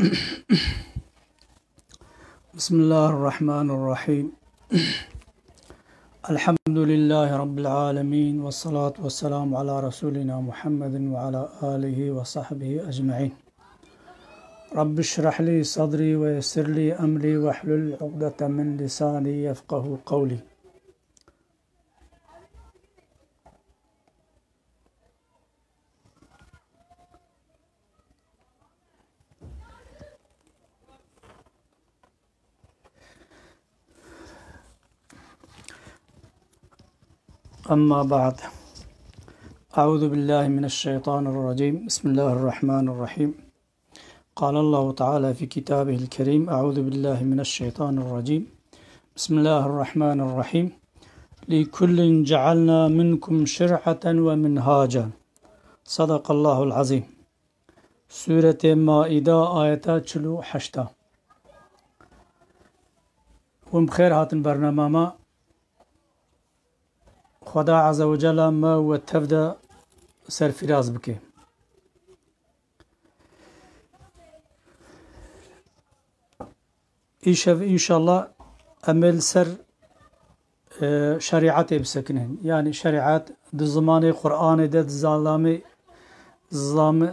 بسم الله الرحمن الرحيم. الحمد لله رب العالمين، والصلاة والسلام على رسولنا محمد وعلى آله وصحبه أجمعين. رب اشرح لي صدري ويسر لي أمري واحلل عقدة من لساني يفقه قولي. أما بعد، أعوذ بالله من الشيطان الرجيم. بسم الله الرحمن الرحيم. قال الله تعالى في كتابه الكريم: أعوذ بالله من الشيطان الرجيم. بسم الله الرحمن الرحيم. لكل جعلنا منكم شرعة ومنهاجا. صدق الله العظيم. سورة مائدة آيات 48. ومخير هاتن برنامه خدا عز وجل ما وتفدا سرفراز بكي. إن شاء الله أمل سر شريعة بسكنين، يعني شريعات دي زمان قرآن ده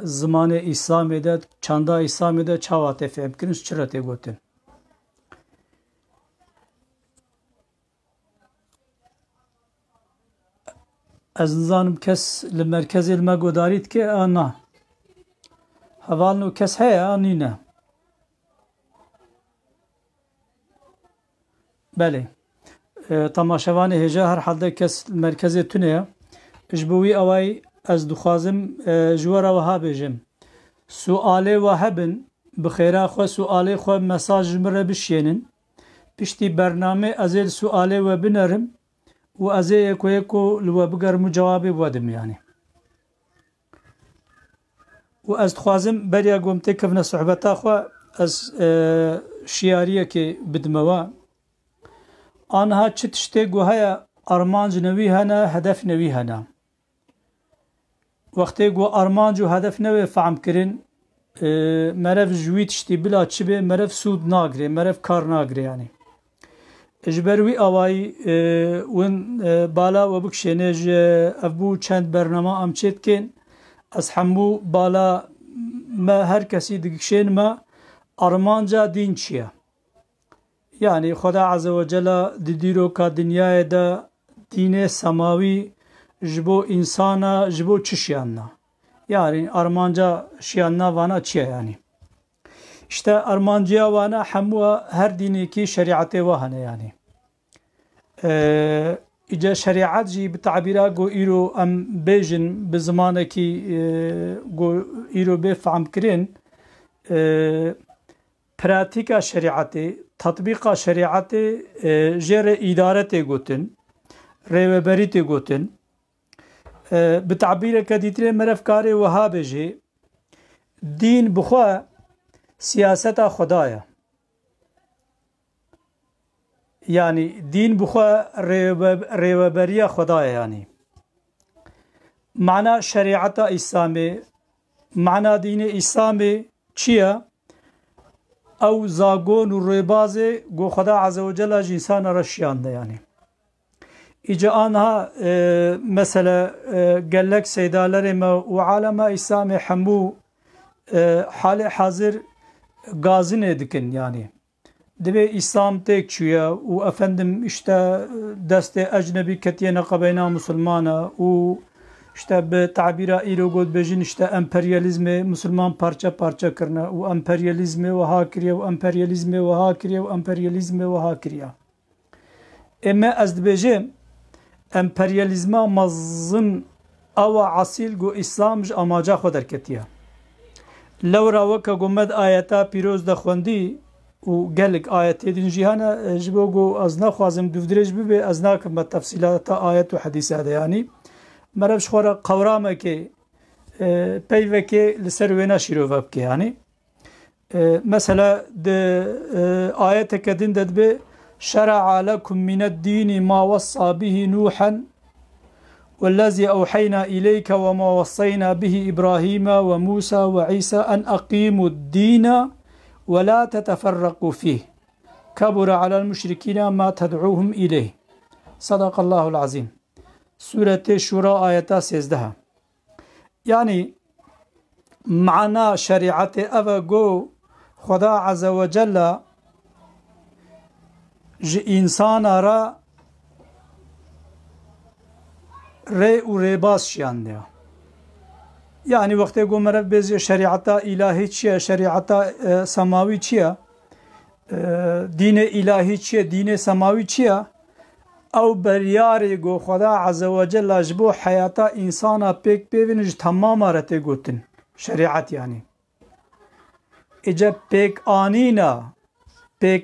زمان إسلام ده چاندا إسلام ده چاوات فهم كنش چرته گوتن. از نزانم کس لمرکز علم گودارید که آنا حوالنو کس هیا آنینه. بله، تماشاوان هجا هر حالده کس مرکز تونه اجبوی اوای از دخوازم جوارا وها بجم سؤاله وهبن بخیره خو سؤاله خو مساج مره بشینن پشتی برنامه ازل سؤاله و بنرم و از یکو لو بگرم جواب ودم يعني. و از خوازم بریا گمته کفنا صحبتا خو از شیاریه که بدموا آنها چتشته گوهای ارمانج نوی هنا هدف نوی هنا. وقتی گو ارمانج و هدف نوی فهم کرن مرف جویت شتی بلا چبه مرف سود ناگره مرف کار ناگره يعني. اجبروی آوای ون بالا و بکشنج ابو چند برنامه امچت کن از همو بالا ما هر کسی دکشن ما ارمانجا دین چیه؟ يعني خدا عز وجل دیرو کا دنیای دا دین سماوی جبو انسانا جبو چشیاننا، يعني ارمانجا شیاننا وانا چیه يعني؟ işte armancıya vana hamwa her dini ki şeriatı vahane yani. İca şeriat ji bi tabira go iro am bejin bi zamanaki go iro be fahm kirin pratika şeriatı tatbika şeriatı jere idarete gotin reveberite gotin bi tabira kaditre merefkare vahabeji din buxa سیاست خدایا، yani din buxa reveberiya خدایا yani. Mana şeriata İslami, mana dini İslami çiye? Ev zagon u rebazı go خدا عز وجل cinsana raşyanda yani. İca anha mesela gellek seydalarım ve alema İslami hamu hali hazır gazin edikin yani. Debe İslam tek çüye u efendim işte deste ecnebi ketiyene kabeyna Müslümana u işte be tabira ilo god bejin işte emperyalizmi Müslüman parça parça kırna u emperyalizmi ve hakiriye u emperyalizmi ve hakiriye u emperyalizmi ve hakiriye. Emme ez dibejim emperyalizma mazın ava asil go İslam amaca xodar ketiye. لورا وكا قمد آياتا بيروز دا خوندي وقالك آياتي دين جيهانا جبوغو أزنا خوازم دفدرج ببي أزناكم بالتفصيلات آيات وحديثات يعني مربش خورا قورامة كي بيوة كي لسروينا شيروفا بكي يعني. مثلا آيات كدين داد بي شرع لكم من الدين ما وصى به نوحا والذي أوحينا إليك وما وصينا به إبراهيم وموسى وعيسى أن أقيموا الدين ولا تتفرقوا فيه كبر على المشركين ما تدعوهم إليه. صدق الله العظيم. سورة شورى آيات 13. يعني معنى شريعة أفقو خدا عز وجل إنسان را ری و ریباز شیانده. یعنی وقتی گو مرف بیزی شریعت الهی چیه، شریعت سماوی چیه، دین الهی چیه، دین سماوی چیه، او بریاری گو خدا عز و جل جبو حیات انسان پیک پیونج تمام رته گوتن شریعت. یعنی اجا پیک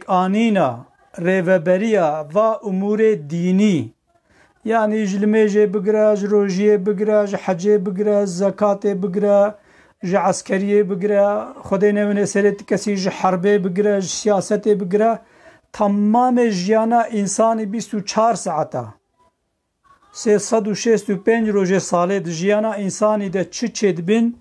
آنینا ریوبریا و امور دینی، يعني جلميجي بقرا جروجيه بقرا حجي بقرا زكاة بقرا عسكريه بقرا خدينا من سرت كسي حربي بقرا سياسة بقرا تمام جيانا انساني 24 ساعتا 365 روجه ساله جيانا انساني ده چد بن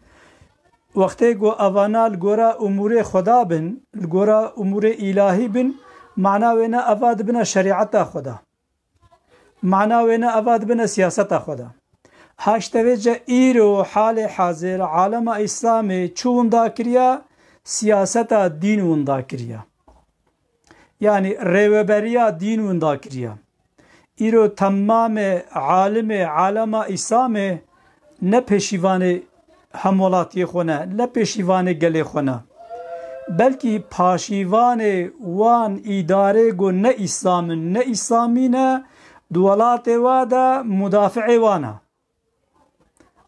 وقتی گو اوانا الگورا امور خدا بن الگورا امور الهی بن معنا وینا افاد بنا شریعت خدا، معنا وینا افاد بنا سیاست خدا. هاشتوجه ایرو حال حاضر عالم اسلام چون دا کریا سیاست دین وندا کریا، یعنی ریوبریا دین وندا کریا. ایرو تمام عالم اسلام نه پشیوان همولاتی خونه، نه پشیوان گلی خونه، بلکه پاشیوان وان اداره گو نه اسلامی نه دولات وادا مدافع وانا.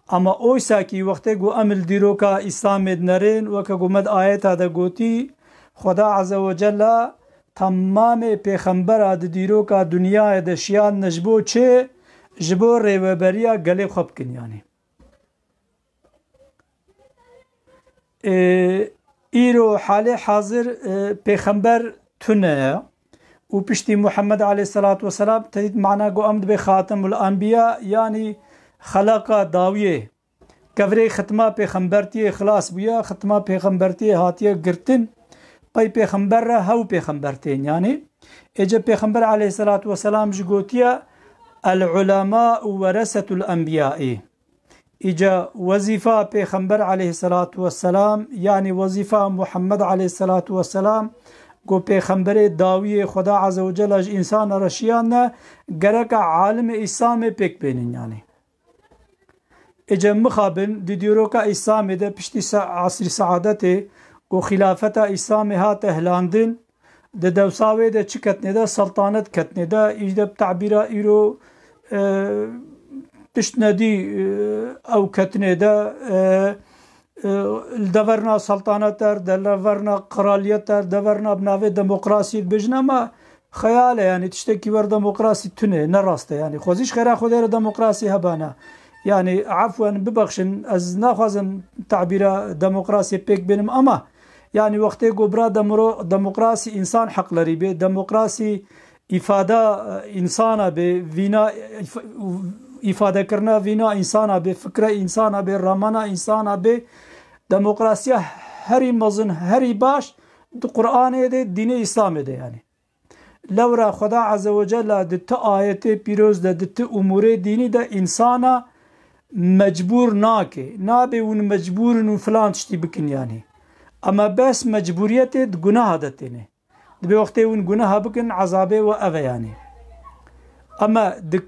اما اویسا کی وقتی گو عمل دیرو کا اسلام نرین و که گومد آیت دا گوتی خدا عز و جل تمام پیغمبر د دیرو کا دنیا د شیان نجبو چه جبو ریوبریا گلی خوب کن. یعنی ایرو حال حاضر پیغمبر تونه و پشتی محمد علیه الصلاة والسلام تدید معنا گو امد به خاتم الانبیاء، یعنی خلق داویه کفره ختمه پیغمبرتی خلاص بیا، ختمه پیغمبرتی هاتیه گرتن پای پیغمبر را هاو پیغمبرتین. یعنی اجا پیغمبر علیه الصلاة والسلام جگوتیا العلماء ورثة الانبیاء. اجا وظیفه پیغمبر علیه الصلاة والسلام یعنی وظیفه محمد علیه الصلاة والسلام گو پیغمبر داوی خدا عز و جل انسان رشیان نه گرک عالم اسلام پیک بینین. یعنی اجا مخابن دیدیرو که اسلام ده پشتی عصر سعادت گو خلافت اسلام ها تهلاندن ده دوساوی ده چی کتنه ده سلطانت کتنه ده ایجده تعبیره ایرو پشت ندی او کتنه ده دورنا سلطنت در دورنا قرالیت در دورنا بناوی دموکراسی بجنه ما خیاله. یعنی تشتکی ور دموکراسی تونه نراسته، یعنی خوزیش خیره خود را دموکراسی هبانه. یعنی عفوا ببخشن از نخوازم تعبیر دموکراسی پیک بینم، اما یعنی وقتی گبرا دموکراسی انسان حق لري به دموکراسی ifade insana be vina ifade کرنا vina insana be fikre insana be ramana insana be demokrasiya heri mazın heri baş Kur'an'e de dini İslam'e de. Yani levra Xuda azze ve celle ditti ayeti piroz de ditti umure dini de insana mecbur nake nabe un mecburun falan tişti bikin. Yani ama bes mecburiyeti günah adetine bir vakti un günah bikin azabe ve eve. yani ama de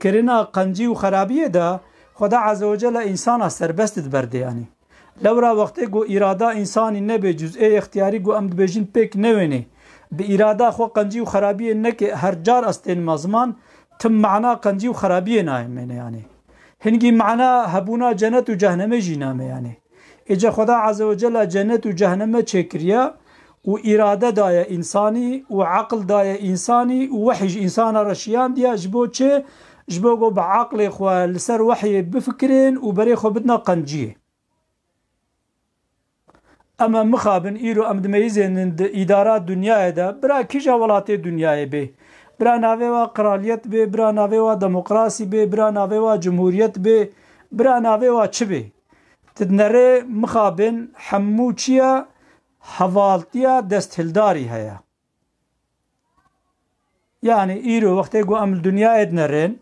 kerina qanci ve kharabiye da Xuda azze ve celle insana serbest berdi. yani levra vakti go irada insani ne be cüz'e ihtiyari go amd bejin pek neveni bi irada xo qanci ve kharabiye ne ki her car asten mazman tüm mana qanci ve kharabiye naim. yani hingi mana habuna cennet ve cehenneme jiname. yani eca Xuda azze ve celle cennet ve cehenneme çekiriya و اراده دای انسانی و عقل دای انسانی و وحی انسان رشیان دیا جبو چه جبو گو بعقل خو لسر وحی بفکرین و بری خو بدنا قنجیه. اما مخابن ایرو امدمیزن ادارات دنیای دا برا کیجا ولات دنیای به برا ناوی و قرالیت به برا ناوی و دموکراسی به برا ناوی و جمهوریت به برا ناوی و چه به تدنره مخابن حمو چیه هەڤاڵتیە دەستهێلداری هەیە. یعنی ئیرۆ وەختێک ئەم دنیایت نەڕێن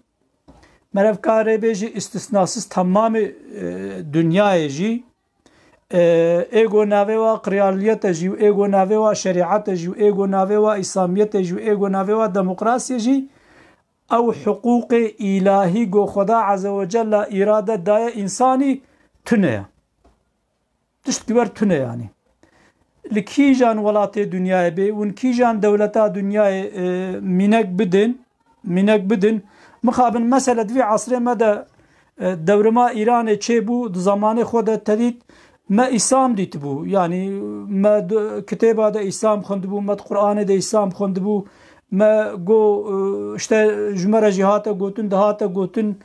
مرەڤکارێ بێژی ئیستیسناسیز تەمامی دنیایەژی ئێگۆ ناوێوە قریالیەتەژی و ئێگۆ ناوێوە شەریعەتەژی و ئێگۆ ناوێوە ئیسلامیەتەژی و ئێگۆ ناوێوە دەموقراسیەژی ئەو حقوقی ئیلاهی گۆ خۆدا عەزەوەجەل لە ئیرادە دایە ئینسانی تونەیە تشتی بەر تونە یانی li kîjan welatê dunyayê bê hûn kîjan dewleta dunyayê mînek bidin mixabin mesela divê asrê me de dewrima Îranê çêbû di zamanê xwe de tedît me îslam dîtibû yanî me kitêba de îslam xwendibû me Qur'anê de îslam xwendibû me got işte ji me re jî hate gotin dihate gotin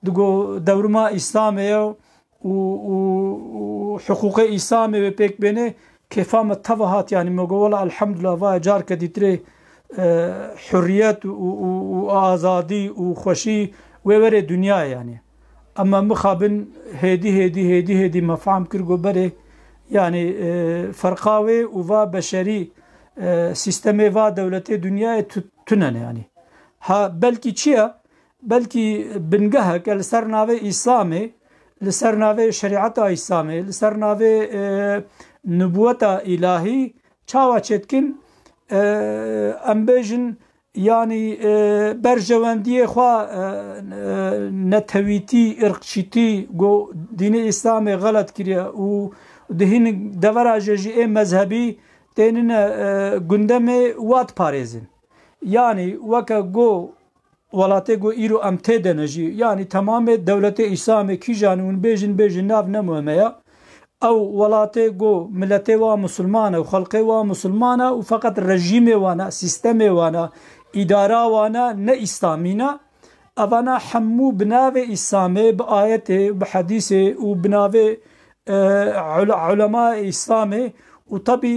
di got dewrima îslamê ye û hiqûqê îslamê wê pêk bêne kêfa me teva hat yanî me got wela elhemdullah vaya carke dîtirê hurriyet û azadî û xweşî wê were dunyayê yanî ama mixabin hêdî me fehm kir got berê yanî ferqa wê û va beşerî sistemê va dewletê dunyayê tunen yanî ha belkî çi ye belkî bingehek li ser navê îslamê li ser navê şerîeta îslamê li ser navê nübûweta îlahî çawa çêtkin em bêjin yanî berjewendiyê xwe netewîtî irqçîtî got dînê îslamê xelet kiriye û di hîn devera jê jî ê mezhebî tênine gundemê wat parêzin yanî weke got welatê got îro em tê de ne jî yanî temamê dewletê îslamê kîjan hûn bêjin nav ne muhim ye ew welatê got milletê wa musulman e û xelkê wa musulman e û feqet rejîmê wan e sîstemê wan e îdara wan e ne îslamî ne evana hemû bi navê îslamê bi ayetê bi hedîsê û bi navê ulemayê îslamê û tevî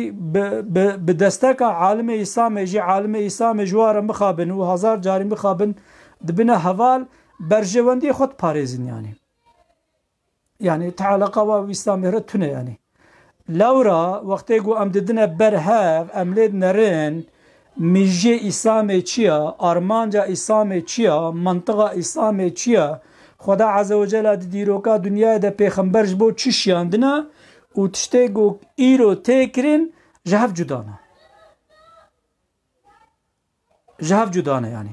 bi desteka alimê îslamê jî alimê îslamê ji wan re mixabin û hezar carî mixabin dibine heval berjewendiyê xwe diparêzin yanî yani tealaqa wa îslamê re tune yanî lewra wextê got em didine berhev em lê nerin mîjê îslamê çi ye armanca îslamê çi ye mantiqa îslamê çi ye xweda ezewecel di dîroka dunyayê de pêxember ji bo çi şiyandine û tiştê got îro tê kirin ji hev cuda ne yanî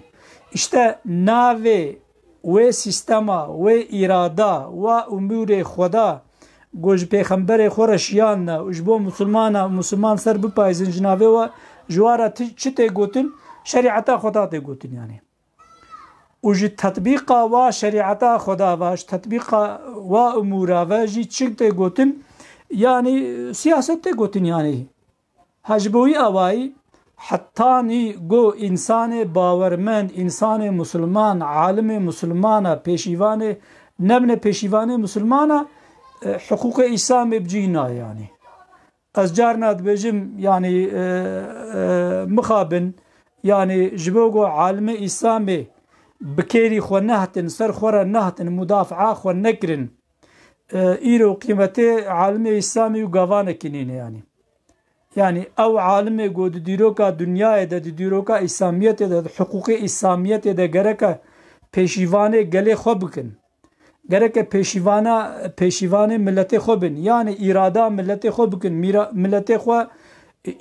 işte navê wê sîstema wê îrada wa umûrê xweda got ji pêxemberê xwe re şiyan ne û ji bo musulman ser bipayîzin ji navê we ji wan re çi tê gotin şerîeta xweda tê gotin yanî û ji tetbîqa wa şerîeta xweda ve ji tetbîqa wa umûra ve jî çi tê gotin yanî siyaset tê gotin yanî ha ji bo wî awayî hettanî got însanê bawermend însanê musulman alimê musulman e pêşîvanê nebne pêşîvanê musulman e hiqûqê îslamê bicî naye yanî ez carna dibêjim yanî mixabin yanî ji bo got alimê îslamê bi kêrî xwe nehatin ser xwe re nehatin mudafaa xwe nekirin îro qîmetê alimê îslamî û gavanekî nîne yanî yani ew alimê got di dîroka dunyayê de di dîroka îslamiyetê de di hiqûqê îslamiyetê de gereke pêşîvanê gelê xwe bikin gereke pêşîvanê milletê xwe bin yani îrada milletê xwe bikin milletê xwe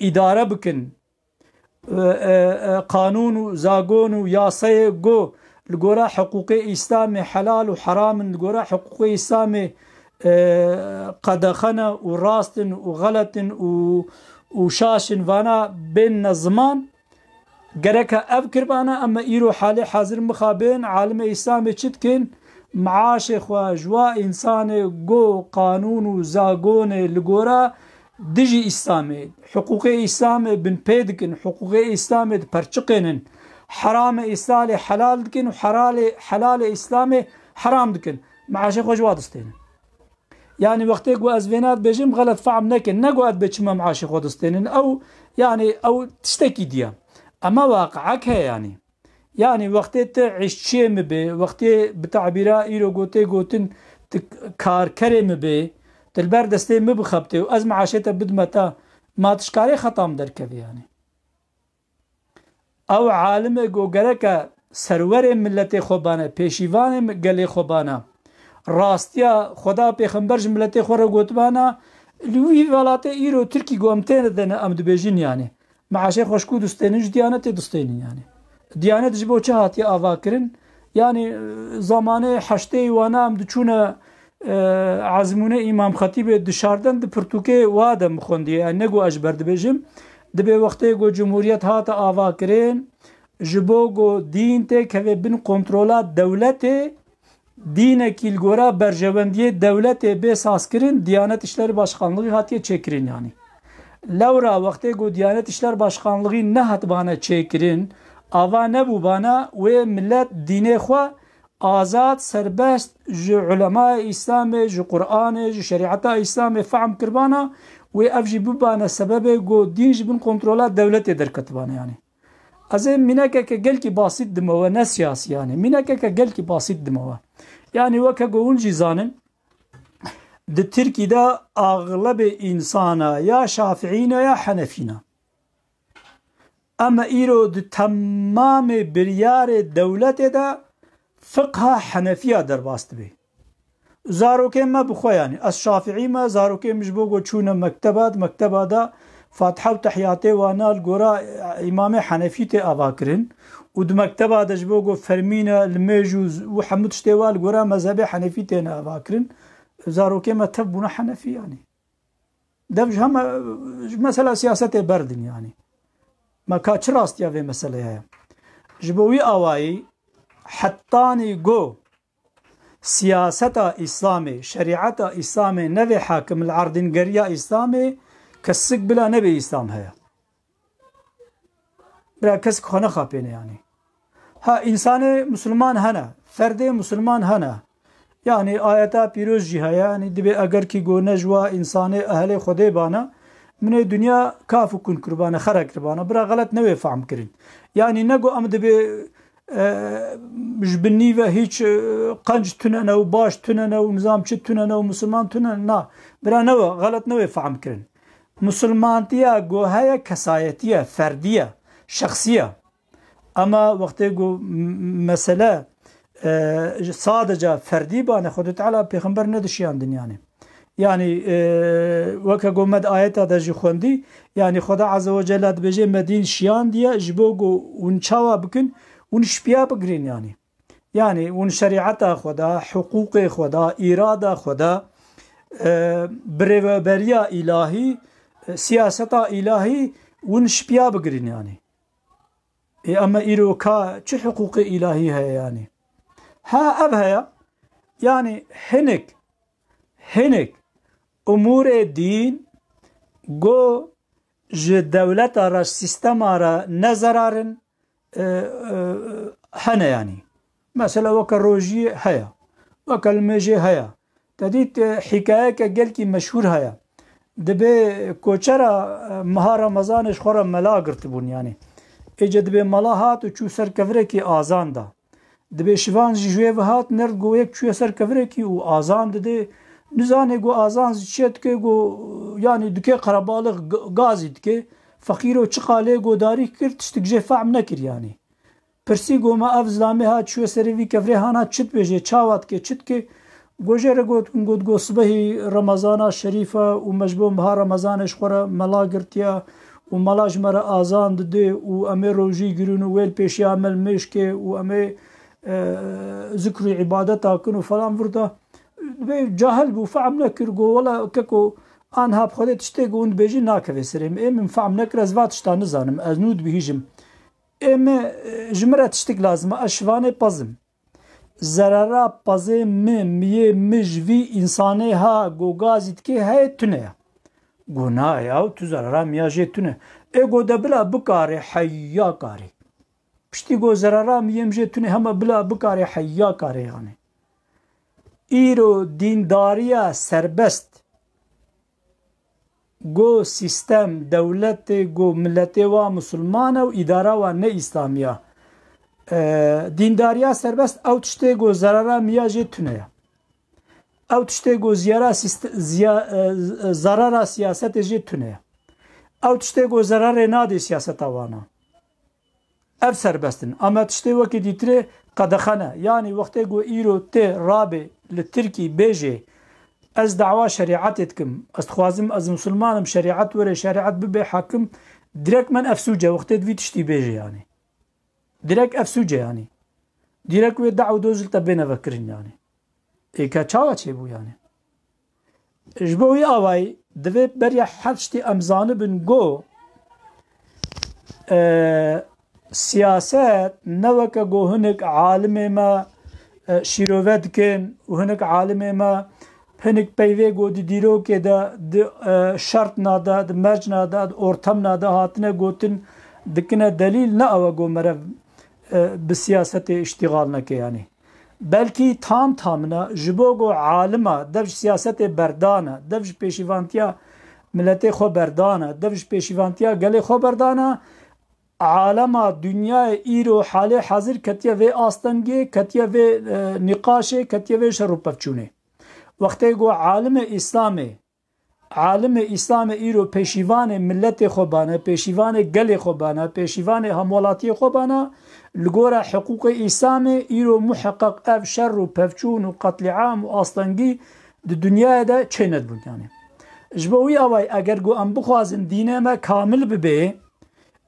îdare bikin qanûn û zagon û yasayê got li gora hiqûqê îslamê helal û heramin li gora hiqûqê îslamê qedexene û rastin û xeletin û şaşin vana bên ziman gereke ev kirbane ama îro halê hazir mixabin alimê îslamê çi dikin maaşê xwe ji wa însanê got qanûn û zagonê li gora dijî îslamê hiqûqê îslamê bin pê dikin hiqûqê îslamê diperçiqênin heramê îslamê helal dikin û helalê îslamê heram dikin maaşê xwe ji wa distênin yani wextê got ez vêne dibêjim xelet fehm nekin ne got ez bê çima maaşê xwe distênin ew yani ew tiştekî diye ama waqeek heye yani wextê te îşçiyê mi bê wextê bi teዕbîra îro gotê gotin karkerê mi bê dilber destê min bixebitê û ez maaşê te bidime te ماتشکاری ختم درکوی یعنی او عالم گوگرک سرور ملت خوبانه پیشیوان گلی خوبانه راستیا خدا پیغمبر ملت خوره گوتبانه لوی ولات ایرو ترکی گومتن دنه ام دبیجین یعنی معاشه خوشکو دوستینج دیانت دوستینی یعنی دیانت جبو چه هاتی آوا کرن یعنی زمان حشته وانا ام دچونه عزمونه امام خطیب دشاردن د پرتوکه واده مخوندی نگو اجبر دبیجم دبی وقتی گو جمهوریت هات آوا کرن جبو گو دین ته که بن کنترولات دولت دین کیلگورا برجوندی دولت به ساز کرن دیانت işleri başkanlığı hatiye çekirin yani. Laura vaqti go Diyanet İşler Başkanlığı ne hat bana çekirin ava ne bu bana ve millet dine xwa azad serbest ji ulema İslam'ı ji Kur'an'ı ji şeriata İslam'ı fahm kirbana ve evji bu bana sebebi go din jibin kontrola devlet eder katbana yani. Azem minake ke gel ki basit dima ve ne siyasi yani. Minake ke gel ki basit dima. Yani vaka go unji zanin de Türkiye'de ağlabe insana ya Şafi'ine ya Hanefina. Ama iro de tamamı bir yare devlete de fıkha Hanefiya derbast bi. Zaroke ma bixwe yani. Az Şafi'i ma zaroke mjbo go çuna mektebada Fatiha ve Tahiyyate ve nal gora İmam Hanefi te avakirin. U de mektebada jbo go fermina l-mejuz ve hamd shteval gora mezhebi Hanefi te avakirin. زاروكي ما تبون حنفي يعني دبج هم مثلا سياسة بردن يعني ما كاتش راست يا في مسألة هي جبوي أواي حتاني جو سياسة إسلامي شريعة إسلامي نبي حاكم العردن قرية إسلامي كسك بلا نبي إسلام هي بلا كسك خنا خابين يعني ها إنسان مسلمان هنا فرد مسلمان هنا yani ayeta piroz jiha yani dibe agar ki go nejwa insane ahli khode bana mine dünya kafu kun kurbana khara kurbana bira galat ne fahm kirin yani nego am dibe jbinni ve hiç qanj tunana ve baş tunana ve nizamçı tunana ve Müslüman tunana bira ne galat ne fahm kirin Müslümantiya go haya kasayetiye ferdiye şahsiye ama vakti go mesele sadece ferdi bana Xuda Teala peygamber ne dışıyandın yani. Yani vaka gomed ayeta da jixondi yani Xuda Azze ve Celle beje medin şiyan diye jbogo un çava bükün un şpiya bigrin yani. Yani un şeriata Xuda, hukuku Xuda, irada Xuda, bereveriya ilahi, siyaseta ilahi un şpiya bigrin yani. Ama iro ka çi hukuku ilahi hay yani. Ha abhaya yani henek umur din go je devlet ara sistem ara ne zararın hene yani. Mesela vaka roji haya vaka almeji haya tadit hikaye ke gel ki meşhur haya debe koçara maha Ramazan şkhora mala girtibun yani. Ece debe mala hat u çu serkevre ki azan da دبی شوان جوی وحات نرد گو یک چوی سر کفره کی و آزان دده نزانه گو آزان چیت که گو یعنی دکه قربالغ گازی دکه فقیر و چقاله گو داری کرد تشتک جه فهم نکر یعنی پرسی گو ما اف زلامه ها چوی سری وی کفره هانا چت بیجه چاوات که چت که گوجه رو گود گو صبحی رمضان شریفه و مجبوم ها رمضانش خوره ملا گرتیا و ملاج مره آزان دده و امه روژی گرون و ویل پیشی عمل مشکه و امه ذكر عبادات كنو فلان فردا جاهل بو فهم نكر جو ولا ككو انها بخدت تشتي وند بيجي ناكفي سريم من فهم نكر زوات شتا نزانم ازنود بهيجم جمره تشتك لازم اشوانه بازم zarara pazê me miyê me ji vî însanê ha gogazî dike heye tune guna ya tu zarara miya jê tune ego de bila bikare heyya karê piştî go zarara miyêm jê tune hema bila bikare heyya karê yani îro dîndariya serbest go sistem dewletê go milletê wa musulman û îdara wa ne îslamiya دینداریا سربست او تشته گو zarara miya jê tune ya او tiştê ku zarara siyasetê jê tune ye او tiştê ku zerarê nadê siyaseta wan e ev serbestin ama tiştê wekî dîtirê qedexene yanî wextê ku îro tê rabê li Tirkî bêjê ez dawa şerîetê dikim ez dixwazim ez musulmanim şerîet were şerîet bibe hakim direkt men ev sûce wextê divî tiştî bêje yanî direkt ev sûce yanî direkt wê dew dozil te bêne vekirin yanî êka çawa çêbû yanî ji bo wî awayî divê beriya her tiştî em zanibin got siyaset ne weke got hinek alimê me şîrove dikin û hinek alimê me hinek peyvê got di dîrokê de di şertna de di mecna de di ortemna de hatine gotin dikine delîl ne ew got mere bi siyasetê îştîgal neke yanî belkî tam tamına ji bo got alima dev ji siyasetê berdan e dev ji pêşîvantiya milletê xwe berdan e dev ji pêşîvantiya gelê xwe berdan e alema dünyayê îro halê hezir ketiye vê astengê ketiye vê nîqaşê ketiye vê şer û pevçûnê wextê got alimê îslamê îro pêşîvanê milletê xwe bane pêşîvanê gelê xwe bane pêşîvanê hemwelatiyê xwe bane li gora hiqûqê îslamê îro muheqeq ev şer û pevçûn û qetliam û astengî di dunyayê de çê nedibûn yanî ji bo wî awayî eger got em bixwazin dînê me kamil bibe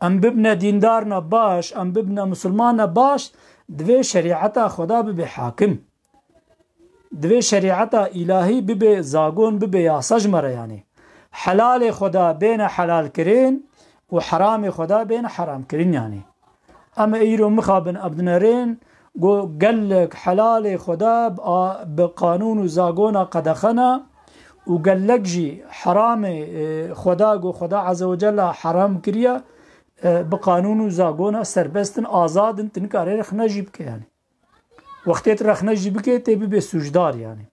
em bibne dîndarna baş em bibne musulmana baş divê şerîeta xweda bibe hakim divê şerîeta îlahî bibe zagon bibe yasa ji me re yanî helalê xweda bêne helal kirin û heramê xweda bêne heram kirin yanî em îro mixabin ebdinerên got gelek helalê xweda bi qanûn û zagona qedexena û gelek jî heramê xweda got xweda eze wecella heram kiriye bi qanûn û zagona serbestin azadin tu nikarî rexne jî bike yanî wextê tu rexne jî bike tê bibe sûcdar yanî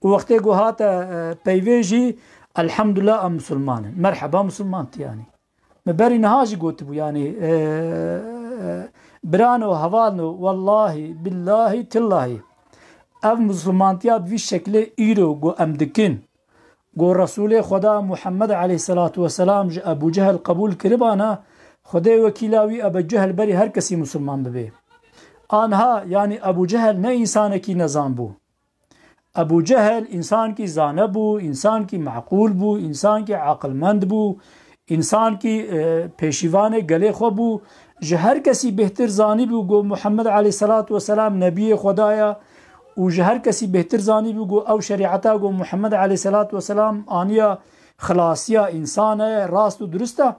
û wextê got hate peyvê jî elhemdulillah em musulmanin merheba musulman tî yanî me berî niha jî gotibû yanî birano hevalno wallahî billahî tillahî ev musulmantiya bi vî şeklê îro got em dikin got Resulê xweda Muhammed aleyhissalatu vesselam ji Ebu Cehel qebûl kiribane Xwedê wekîla wî Ebu Cehel berî her kesî musulman bibe anha yanî Ebu Cehel ne însanekî nezan bû Ebu Cehel însankî zane bû însankî meqûl bû însankî aqilmend bû însankî pêşîvanê gelê xwe bû ji her kesî bêhtir zanî bû got Muhammed aleyhissalatu vesselam nebiyê xweda ye û ji her kesî bêhtir zanî bû got ew şerîeta got Muhammed aleyhissalatu vesselam aniya xilasiya însan e rast û durist e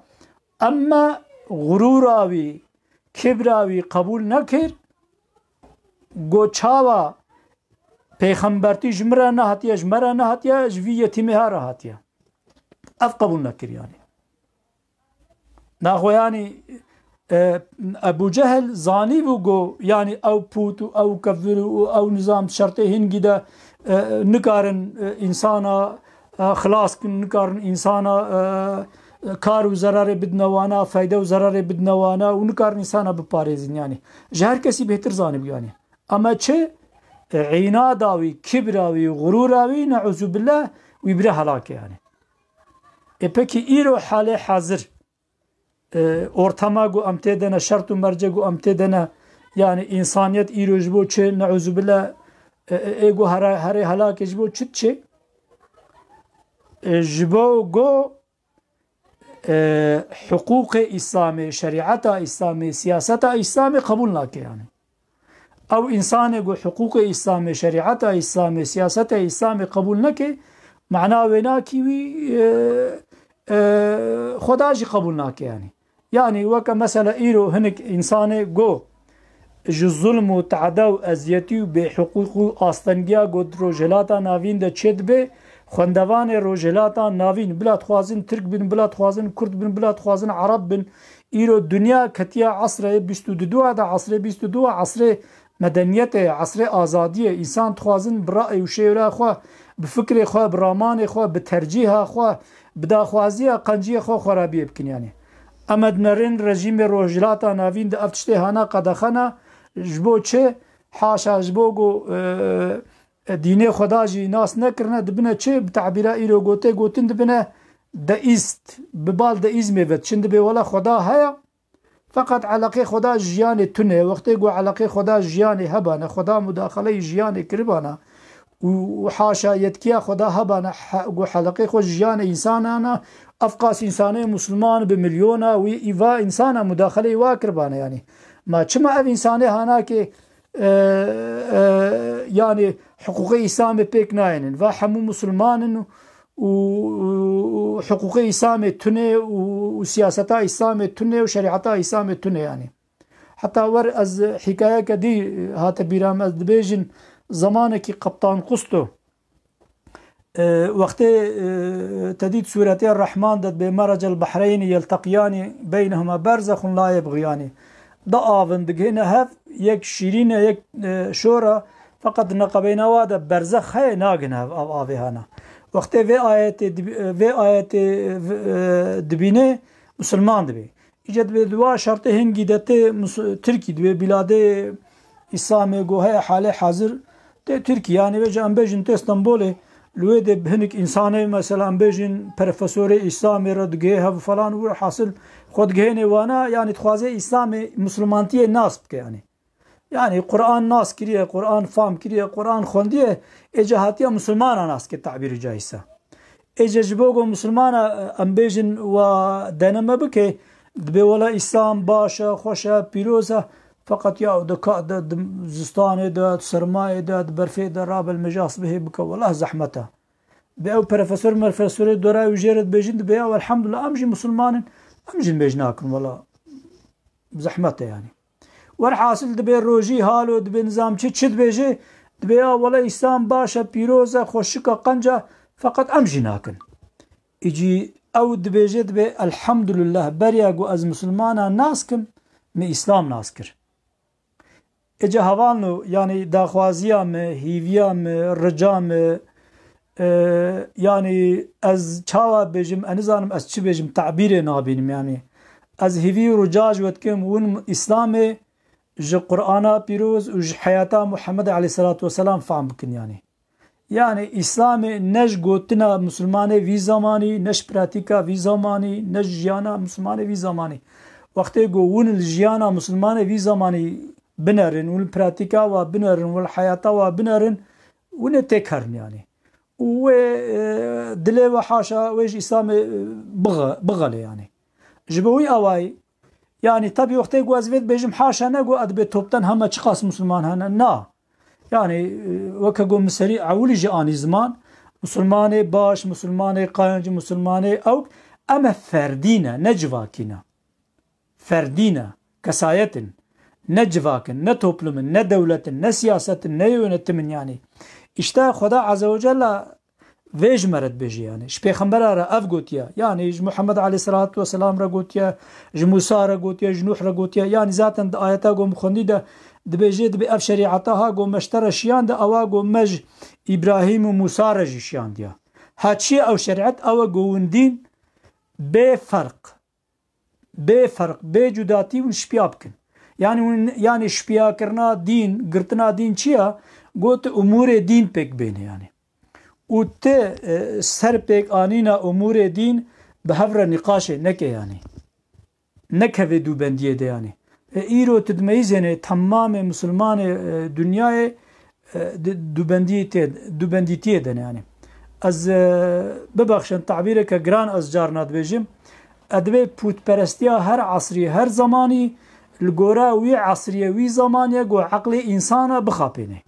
emme gurûra wî kibra wî qebûl nekir got çawa pêxembertî ji min re nehatiye ji me re nehatiye ji vî yetîmê he re hatiye ev qebûl nekir yanî naxwe yanî Ebu Cehel zanî bû got yanî ew pût û ew kefir û ew nizam şertê hingî de nikarin însana xilas kin nikarin însana kar û zerarê bidine wana feyde û zerarê bidine wana û nikarin însana biparêzin yanî ji her kesî bêhtir zanî bû yanî ama çi înada wî kibra wî gurûra wî neûzû billah wî bire helakê yanî pekî îro halê hezir ortama got em tê dene şert û merce got em tê dene yanî însaniyet îro ji bo çi neûzû billah ê got herê helakê ji bo çi çi ji bo got hiqûqê îslamê şerîeta îslamê siyaseta îslamê qebûl nake yanî ew însanê got hiqûqê îslamê şerîeta îslamê siyaseta îslamê qebûl neke mena wê nakî wî xweda jî qebûl nake yanî yanî weke mesela îro hinek însanê got ji zulm û teada û eziyetî û bêhiqûq û astengiya got rojhilata navîn de çê dibe xwendevanê rojhilata navîn bila dixwazin Tirk bin bila dixwazin Kurd bin bila dixwazin Arab bin îro dunya ketiye asrê bîst û du de asrê bîst û du asrê medeniyetê asrê azadiyê însan dixwazin bi ra'y û şêra xwe bi fikrê xwe bi ramanê xwe bi tercîha xwe bi daxwaziya qenciyê xwe xwerabiyê bikin yanî em nerên rejîmê rojhilata navîn de ev tiştê hene qedexena ji bo çi haşa ji bo got dînê xweda jî nas nekirine dibine çi bi tebîra îro gotê gotin dibine دئیست ببال دئیزم بد چند به ولا خدا هیا فقط علاقه خدا جیان تونه وقتی گو علاقه خدا جیان هبانه خدا مداخله جیان کربانه و حاشا يتكيا خدا هبانا حلقي خو جيان إنسانانا أفقاس إنساني مسلمان بمليونا وإيفا إنسانا مداخلة واكربانا يعني ما كما أف إنساني هناك يعني حقوقي إسلامي بيك ناين فحمو مسلمان وحقوقي إسلامي تني وسياستا إسلامي تني وشريعتا إسلامي تني يعني حتى ور از حكاية كدي هات بيرام از دبيجن زمانك قبطان قسطو وقت تديد سورة الرحمن دد بمرج البحرين يلتقيان بينهما برزخ لا يبغيان ضآفن دقهنا هف يك شيرين يك شورا فقط نقبين وادا برزخ هي ناقنا آفهانا وقت في آيات دبينه مسلمان دبي إجد بدوا شرط هنگي دته تركي دبي بلاد إسلامي جو هي حالة حاضر تركي يعني بيجي أم بيجن تستنبولي لويد بهنك إنساني مثلا أم بيجن بروفيسوري إسلامي ردقيها وفلان وحاصل خود جهني وانا يعني تخوازي إسلامي مسلمانتي الناس بك يعني قرآن ناس كريه قرآن فهم كريه قرآن خونديه إجهاتيا مسلمانا ناس كالتعبير جايسا إجا جبوغو مسلمانا أم بيجن ودنما بك دبي ولا إسلام باشا خوشا بيروزا فقط يا دكا زستان داد سرماي داد برفي دراب المجاص به بك والله زحمته بأو بروفيسور دورا وجيرد بيجند بيا والحمد لله أمجي مسلمان أمجي بيجناكم والله زحمته يعني والحاصل دبي روجي هالو دبي نظام تشد بيجي دبي والله إسلام باشا بيروزا خوشكا قنجة فقط أمجي ناكن يجي أو دبي دبي الحمد لله برياقو از مسلمانا ناسكم من إسلام ناسكر اجا هوانو يعني داخوازيام هيفيام رجام يعني از چاوا بجم انزانم از چی بجم تعبیر نابینم يعني از هيفي رجاج وتكم ون اسلام ج قرانا بيروز وج حياتا محمد عليه الصلاه والسلام فهم بكن يعني اسلام نج گوتنا مسلمانه وی زمانی نش پراتیکا وی زمانی نج جیانا مسلمانه وی زمانی وقتی گو ون الجیانا مسلمانه وی زمانی بنرن والبراتيكا وبنرن والحياة وبنرن ونتكرن يعني ودلي وحاشا ويش إسلام بغل يعني جبوي أواي يعني طبي وقتي قوازفيت بيجم حاشا نقو أدبي توبتن هما تشخاص مسلمان هنا نا يعني وكاقو مسري عولي جاني زمان مسلماني باش مسلماني قانج مسلماني أو أما فردينة نجواكينا فردينة كسايتن نجواكن نتوبلمن ندولتن نسياستن نيونتمن يعني اشتا خدا عز وجل ويج مرد بيجي يعني شبيخمبر را افغوتيا يعني محمد عليه الصلاة والسلام رغوتيا موسى رغوتيا نوح رغوتيا يعني ذاتن آياتا قوم خنديده دبيجي دبي اف شريعتها قوم مشتر شيان دا اوا قوم مج ابراهيم وموسى رجي شيان ديا هاتشي او شريعت او قوندين بفرق بجداتي ونشبيابكن يعني شبيا كرنا دين قرتنا دين چيا قوت امور دين بيك بينه يعني وت سر بيك آنينا امور دين بهفر نقاش نكه يعني نكه دو بنديه ده يعني ايرو تدميزنه تمام مسلمان دنيا دو بنديتيه ده يعني از ببخشن تعبيرك جران از جارنات بيجم ادبي بوت پرستيا هر عصري هر زماني الجورا وي عصرية وي زمانية جو عقل إنسان بخابينه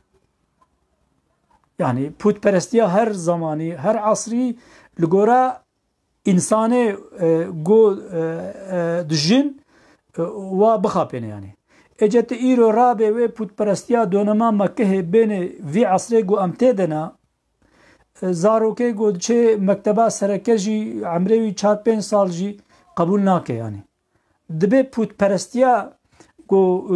يعني بوت برستيا هر زماني هر عصري الجورا إنسان جو دجين وبخابينه يعني اجت إيرو رابع وي بوت برستيا دونما مكه بين في عصري جو أمتدنا زاروكي جو چه مكتبه سرکجی عمروی 4-5 سال جی قبول ناکه يعني دبي بوت پرستيا کو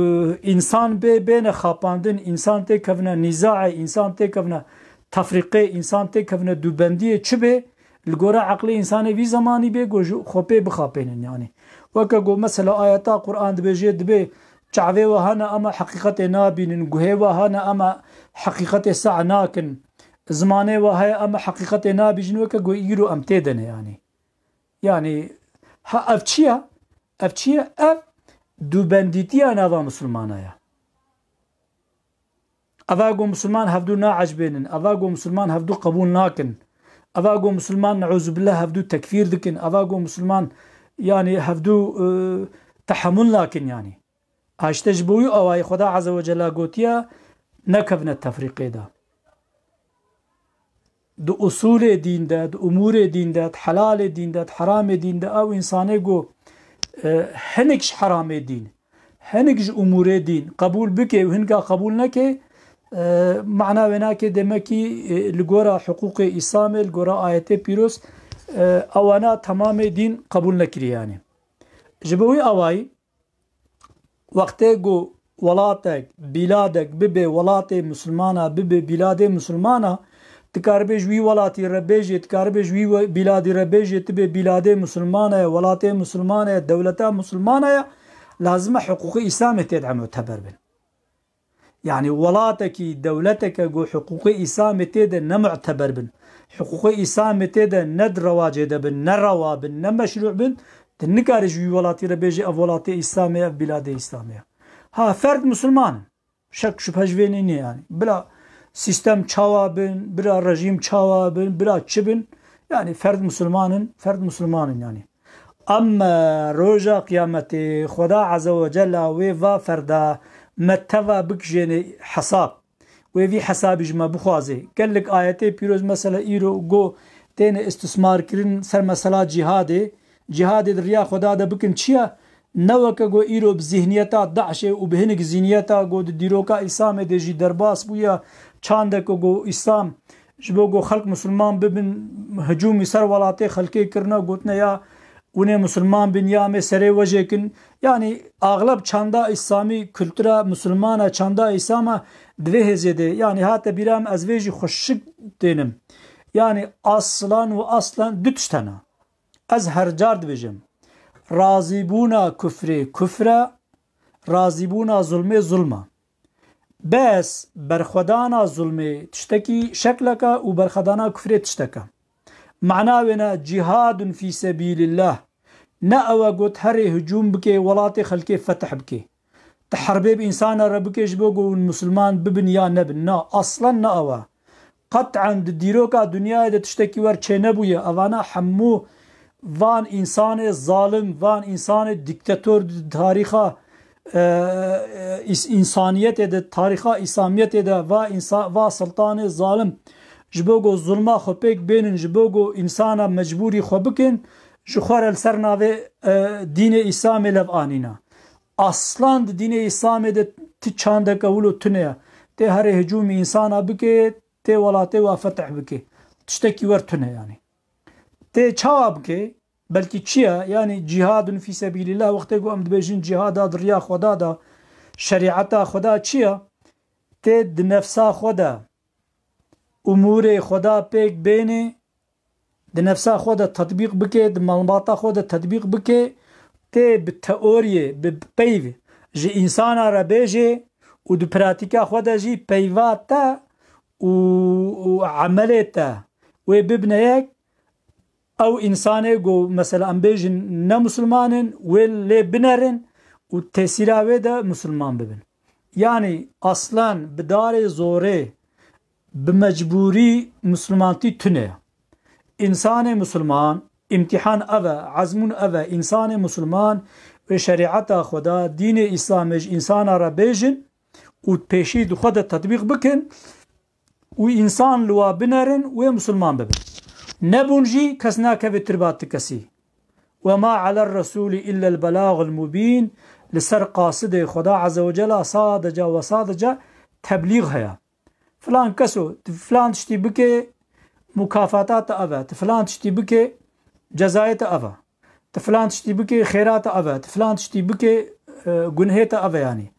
انسان به بین خاپاندن انسان ته کفنه نزاع انسان ته کفنه تفریقه انسان ته کفنه دوبندی چبه الگورا عقلی انسان وی زمانی به گو خوپه بخاپین يعني وکه گو مثلا آیاتا قرآن دبیجه دبی چعوه و هانا اما حقیقت نابین گوه و هانا اما حقیقت سعناکن زمانه و های اما حقیقت نابین وکه گو ایرو امتدنه يعني يعني ها أفتشيا أف دو بنديتيا نافا مسلمانا يا أفاقو مسلمان هفدو ناعج بينن أفاقو مسلمان هفدو قبول ناكن أفاقو مسلمان نعوذ بالله هفدو تكفير دكن أفاقو مسلمان يعني هفدو تحمل لكن يعني هاشتجبوي أواي خدا عز وجل قوتيا نكفنا التفريق ده دو أصول دين ده دو أمور دين ده حلال دين ده حرام دين ده أو إنساني قو هنكش حرام دين هنكش أمور دين قبول بكي وهنكا قبول نكي معنى وناك دمكي لقورا حقوق إسلام لقورا آيات بيروس أوانا تمام دين قبول نكري يعني جبوي أواي وقتی گو ولاتك بلادك ببه ولات مسلمانا ببه بلاد مسلمانا تكاربه جوي ولاتي ربيجي تكاربه جوي بلادي ربيجي تبه بلاد مسلمانا ولات مسلمانا دولتا مسلمانا لازم حقوق إسلام تدعى معتبر بن يعني ولاتك دولتك جو حقوق إسلام تدعى نمعتبر بن حقوق إسلام تدعى ندر واجد بن نروا بن نمشروع بن تنكار جوي ولاتي ربيجي أو ولاتي إسلامية أو بلاد إسلامية ها فرد مسلمان شك شبه جوينيني يعني بلا سيستم چاوابن بلا رجيم چاوابن بلا چبن يعني فرد مسلمان يعني أما روجا قيامتي خدا عز وجل ويفا فردا متوا بكجيني حساب ويفي حساب جما بخوازي قال لك آياتي بيروز مثلا إيرو جو تين استثمار كرين سر مسلا جهاد دريا خدا دا بكن چيا نوكا جو إيرو بذهنيتا دعشه وبهنك زينيتا جو ديروكا إسلام دي درباس بويا چاندك جو إسلام جبو جو خلق مسلمان ببن هجومي سر ولاتي خلقي كرنا قوتنا يا ونه مسلمان بن يا مسري وجهكن يعني اغلب چاندا اسلامي kültüra مسلمانا چاندا اسلاما دوه زده يعني هات biram azveji خوشک denim yani aslan ve aslan dütüştana az hercar dibijim razibuna küfre razibuna zulma bes berxodana zulme tişteki şeklaka u berxodana küfre tişteka معناونا جهاد في سبيل الله نأوى قد هري هجوم بكي ولاتي خلقي فتح بكي تحربي بإنسان ربكي جبوغو المسلمان ببن يا نبن نا أصلا نأوى قطعا ديروكا دنيا دا تشتكي ور چه نبويا أوانا حمو وان إنسان ظالم وان إنسان ديكتاتور تاريخا إنسانيت دا تاريخا إسلاميت دا و سلطان ظالم جبوگو ظلما خو پیک بینن جبوگو انسانا مجبوری خو بکن جخوار السرناوه دین اسلام لبانینا اصلا دین اسلام ده تی چانده قولو تنیا تی هر هجوم انسانا بکه تی ولاته و فتح بکه تشتکی ور تنه yani تی چاوا بکه بلکی چیا yani جهاد فی سبیل الله وقتی گو امد بیجین جهاد دریا خدا دا شریعتا خدا چیا تی دنفسا خدا امور خدا پیک بینه د نفسا خدا تطبیق بکه د معلوماتا خدا تطبیق بکه ته به تئوریه به پیو جه انسان را بیجه و د پراتیکا خدا جی پیواتا و عملتا و ببنه یک او انسانه گو مثلا ام بیجن نه مسلمانن و لی بنرن و تسیراوه ده مسلمان ببن yani aslan بدار زوره بمجبوری مسلمانتی تنه انسان مسلمان امتحان اوه عزمون اوه انسان مسلمان و شریعت خدا دین اسلامش انسان را بیجن و پیشید خود تطبیق بکن و انسان لوا بنرن و مسلمان ببن نبونجی کس ناکوی تربات کسی وما على الرسول إلا البلاغ المبين لسر قاصد خدا عز وجل صادجا وصادجا تبلیغ هیا فلان كسو فلان تشتي بكي مكافاتات أفا فلان تشتي بكي جزاية أفا فلان تشتي بكي خيرات أفا فلان تشتي بكي جنهية أفا يعني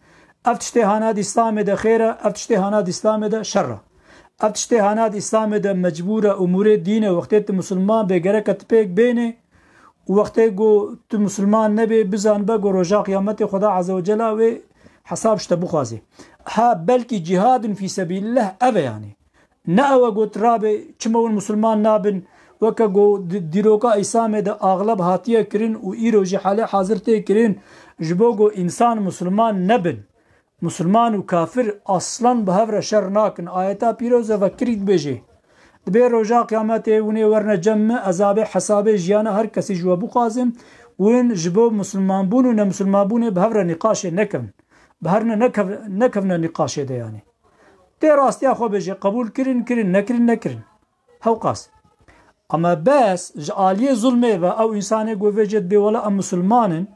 أفتشتي هاناد إسلام دا خيرة أفتشتي هاناد إسلام دا شرة أفتشتي هاناد إسلام دا مجبورة أمور الدين وقتت مسلمان بغركة بيك بيني وقتت جو مسلمان نبي بزان بقو رجاء قيامت خدا عز وجل و حساب شتبو خوازي ها بلكي جهاد في سبيل الله أبا يعني نأوى قلت رابي چمو المسلمان نابن وەکە دیرۆکە ئەیسامێ دە ئاغلب هاتیە کردن و ئیرۆژی حالێ حاضر تێ کردن ji bo got însan Müslüman nebin Müslüman û kafir aslan bi hev re şer nakin ayeta pîroz ve kirî dibêje dibê roja qyametê hûnê werne cem me ezabê hesabê jiyana her kesî ji we bixwazim hûn ji bo Müslümanbûn û nemüslümanbûnê bi hev re nîqaşê nekevin bi her ne nekevne nîqaşê de yanî tê rastiya xwe bêje qebûl kirin nekirin hewqas ama bes ji aliyê zulmê ve ew însanê got vê dibê wela em Müslümanin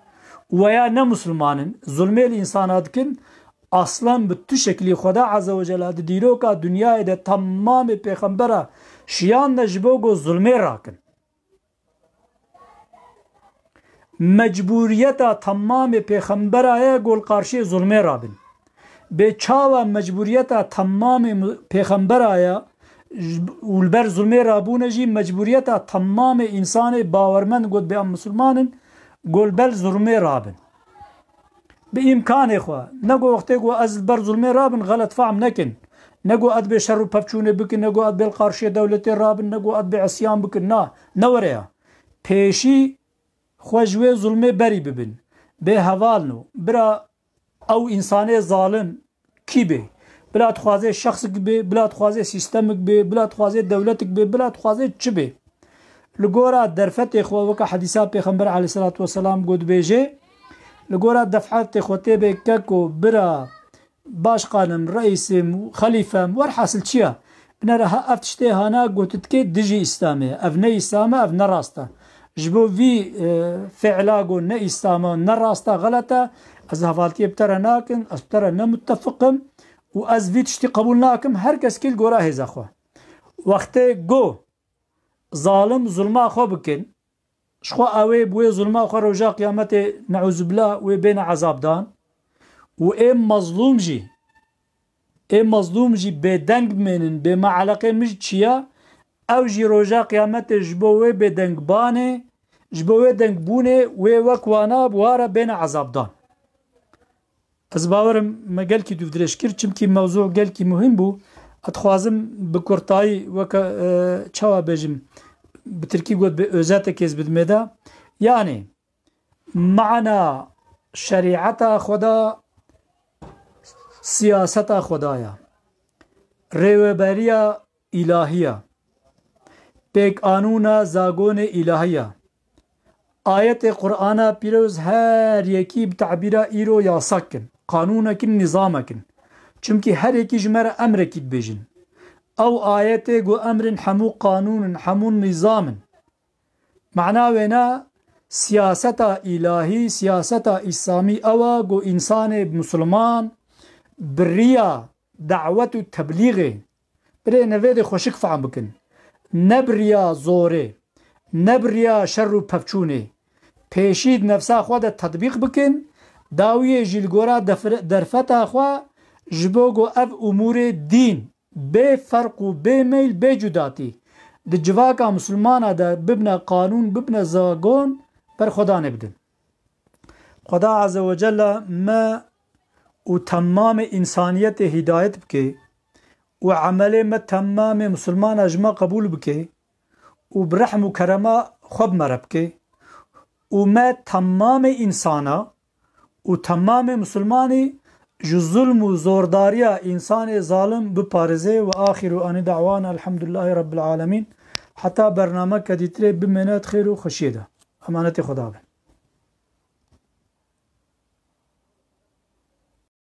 veya ne Müslümanın zulmê li insana dikin aslan bi tu şeklî Xweda Azze ve Celle di dîroka dunyayê de temamê pêxembera şiyan de ji bo got zulmê rakin mecburiyeta temamê pêxembera ye gol qarşî zulmê rabin bê çawa mecburiyeta temamê pêxembera ye û li ber zulmê rabûne jî mecburiyeta temamê însanê bawermend got bê em Müslümanin golbel zulmê rabin bi îmkanê xwe ne got wextê got ez li ber zulmê rabin xelet fehm nekin ne got ez bê şer û pevçûnê bikin ne got ez bê li qarşiyê dewletê rabin ne got ez bê isyan bikin na ne were ya pêşî xwe ji wê zulmê berî bibin bê hevalin û bira ew însanê zalim kî bê bila dixwaze şexsik bê bila dixwaze sîstemik bê bila dixwaze dewletik bê bila dixwaze çi bê li gora derfetê xwe weka hedîsa pêxember aleyhissalatu vesselam got bêje li gora defetê xwe tê bê kek û bira başqanim reîsîm xelîfem werhasil çi ye binêre ev tiştê hana gotikê dijî îslamê ev ne îslam e ev ne rast e ji bo vî fi'la got ne îslam e ne rast e xelet e ez hevaltiyê bi te re nakim ez bi te re nemuttefiqim û ez vî tiştî qebûl nakim her keskî li gora hêza xwe wextê got zalim zulma xwe bikin ji xwe ew ê bi wê zulma xwe roja qyametê neûzubillah wê bêne ezabdan û êm mazlûm jî bêdeng bimênin bê meeleqên min jî çi ye ew jî roja qyametê ji bo wê bêdengbanê ji bo wê dengbûnê wê wek wana ware bêne ezabdan ez bawerim me gelkî dûvdirêj kir çimkî mewzû gelkî muhim bû ez dixwazim bi kurtayî weke çawa bêjim bi tirkî got bi özetekê ez bidime de yanî mana şerîeta Xweda siyaseta Xweda ye rêweberiya îlahî ye pêkqanûna zagonê îlahî ye ayetê Qur'ana pîroz her yekî bi te'bîra îro yasak kin qanûnekin nîzamekin çimkî her yekî ji me re emrekî dibêjin ew ayetê got emrin hemû qanûnin hemû nîzamin mena wê ne siyaseta îlahî siyaseta îslamî ew e got însanê Müslüman bi rêya dewet û teblîğê birê nevê de xweşik fehm bikin ne bi rêya zorê ne bi rêya şer û pevçûnê pêşî nefsa xwe de tetbîq bikin dawiyê jî li gora derfeta xwe ji bo got ev umûrê dîn bê ferq û bê meyl bê cudatî di civaka Müslümana de bibne qanûn bibne zagon ber Xweda nebidin Xweda Azze ve Celle me û temamê însaniyetê hidayet bike û emelê me temamê Müslümana ji me qebûl bike û bi rehm û kerema xwe bi me re bike û me temamê însana û temamê Müslümanî ji zulm û zordariya însanê zalim biparêze ve axiru anî da'wana elhamdülillahi rabbil alemîn heta bernameke dîtirê bimêne xêr û xweşiyê de emanetê Xweda be.